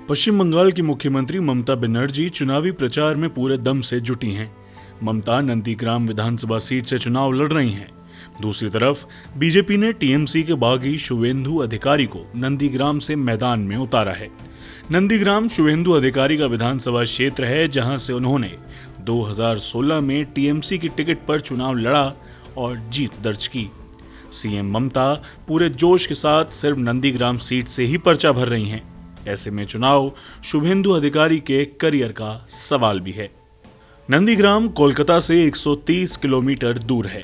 पश्चिम बंगाल की मुख्यमंत्री ममता बनर्जी चुनावी प्रचार में पूरे दम से जुटी हैं। ममता नंदीग्राम विधानसभा सीट से चुनाव लड़ रही हैं। दूसरी तरफ बीजेपी ने टीएमसी के बागी शुवेंदु अधिकारी को नंदीग्राम से मैदान में उतारा है। नंदीग्राम शुवेंदु अधिकारी का विधानसभा क्षेत्र है, जहां से उन्होंने 2016 में टीएमसी की टिकट पर चुनाव लड़ा और जीत दर्ज की। सीएम ममता पूरे जोश के साथ सिर्फ नंदीग्राम सीट से ही पर्चा भर रही हैं। ऐसे में चुनाव शुभेंदु अधिकारी के करियर का सवाल भी है। नंदीग्राम कोलकाता से 130 किलोमीटर दूर है।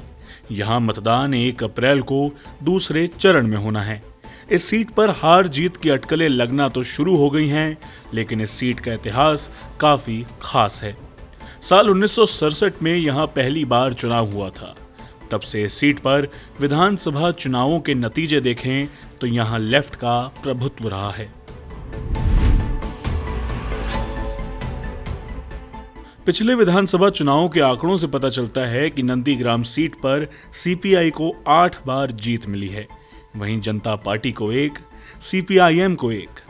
यहां मतदान 1 अप्रैल को दूसरे चरण में होना है। इस सीट पर हार जीत की अटकलें लगना तो शुरू हो गई हैं, लेकिन इस सीट का इतिहास काफी खास है। साल 1967 में यहां पहली बार चुनाव हुआ था। तब से इस सीट पर विधानसभा चुनावों के नतीजे देखें तो यहां लेफ्ट का प्रभुत्व रहा है। पिछले विधानसभा चुनावों के आंकड़ों से पता चलता है कि नंदीग्राम सीट पर सीपीआई को 8 बार जीत मिली है। वहीं जनता पार्टी को 1, सीपीआईएम को 1,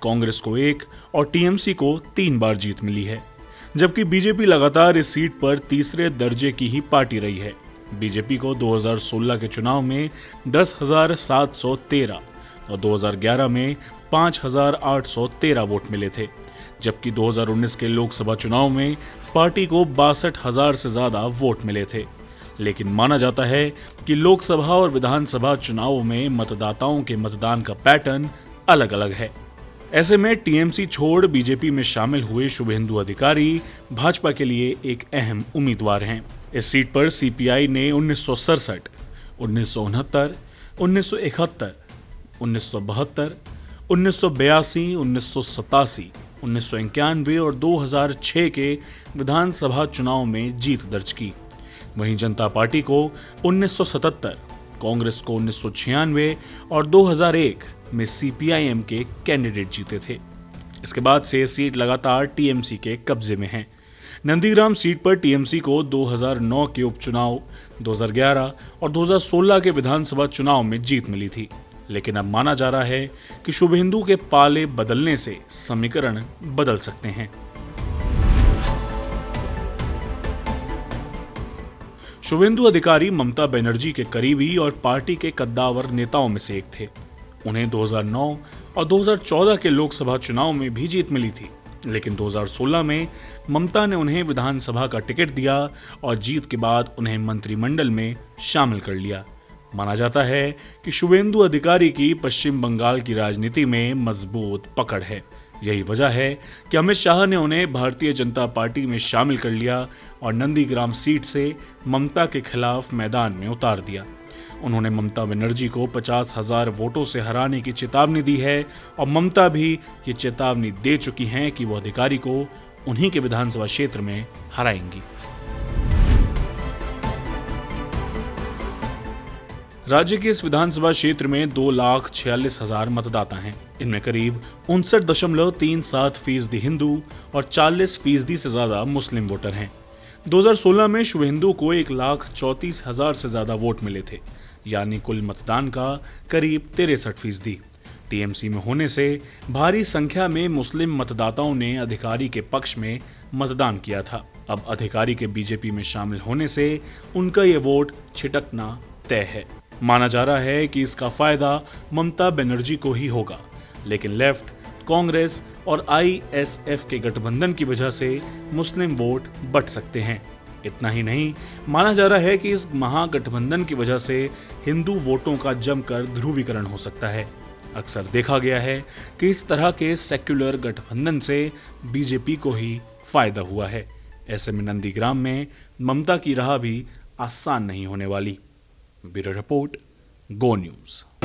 कांग्रेस को 1 और टीएमसी को 3 बार जीत मिली है। जबकि बीजेपी लगातार इस सीट पर तीसरे दर्जे की ही पार्टी रही है। बीजेपी को 2016 के चुनाव में 10,713 और 2011 में 5,813 वोट मिले थे, जबकि 2019 के लोकसभा चुनाव में पार्टी को 62,000 से ज्यादा वोट मिले थे। लेकिन माना जाता है कि लोकसभा और विधानसभा चुनावों में मतदाताओं के मतदान का पैटर्न अलग अलग है। ऐसे में टीएमसी छोड़ बीजेपी में शामिल हुए शुभेंदु अधिकारी भाजपा के लिए एक अहम उम्मीदवार हैं। इस सीट पर सीपीआई ने 1967, 1969, 1971, 1972, 1982, 1987, 1991 और 2006 के विधानसभा चुनाव में जीत दर्ज की। वहीं जनता पार्टी को 1977, कांग्रेस को 1996 और 2001 में सीपीआईएम के कैंडिडेट जीते थे। इसके बाद से सीट लगातार टीएमसी के कब्जे में है। नंदीग्राम सीट पर टीएमसी को 2009 के उपचुनाव, 2011 और 2016 के विधानसभा चुनाव में जीत मिली थी। लेकिन अब माना जा रहा है कि शुभेंदु के पाले बदलने से समीकरण बदल सकते हैं। शुभेंदु अधिकारी ममता बनर्जी के करीबी और पार्टी के कद्दावर नेताओं में से एक थे। उन्हें 2009 और 2014 के लोकसभा चुनाव में भी जीत मिली थी, लेकिन 2016 में ममता ने उन्हें विधानसभा का टिकट दिया और जीत के बाद उन्हें मंत्रिमंडल में शामिल कर लिया। माना जाता है कि शुभेंदु अधिकारी की पश्चिम बंगाल की राजनीति में मजबूत पकड़ है। यही वजह है कि अमित शाह ने उन्हें भारतीय जनता पार्टी में शामिल कर लिया और नंदीग्राम सीट से ममता के खिलाफ मैदान में उतार दिया। उन्होंने ममता बनर्जी को 50,000 वोटों से हराने की चेतावनी दी है और ममता भी ये चेतावनी दे चुकी हैं कि वो अधिकारी को उन्हीं के विधानसभा क्षेत्र में हराएंगी। राज्य के इस विधानसभा क्षेत्र में 2,46,000 मतदाता हैं। इनमें करीब 59.37% हिंदू और 40% से ज्यादा मुस्लिम वोटर हैं। 2016 में शुभेंदु को 1,34,000 से ज्यादा वोट मिले थे, यानी कुल मतदान का करीब 63%। टीएमसी में होने से भारी संख्या में मुस्लिम मतदाताओं ने अधिकारी के पक्ष में मतदान किया था। अब अधिकारी के बीजेपी में शामिल होने से उनका ये वोट छिटकना तय है। माना जा रहा है कि इसका फायदा ममता बनर्जी को ही होगा, लेकिन लेफ्ट, कांग्रेस और आईएसएफ के गठबंधन की वजह से मुस्लिम वोट बट सकते हैं। इतना ही नहीं, माना जा रहा है कि इस महागठबंधन की वजह से हिंदू वोटों का जमकर ध्रुवीकरण हो सकता है। अक्सर देखा गया है कि इस तरह के सेक्युलर गठबंधन से बीजेपी को ही फायदा हुआ है। ऐसे में नंदीग्राम में ममता की राह भी आसान नहीं होने वाली। ब्यूरो रिपोर्ट, गो न्यूज़।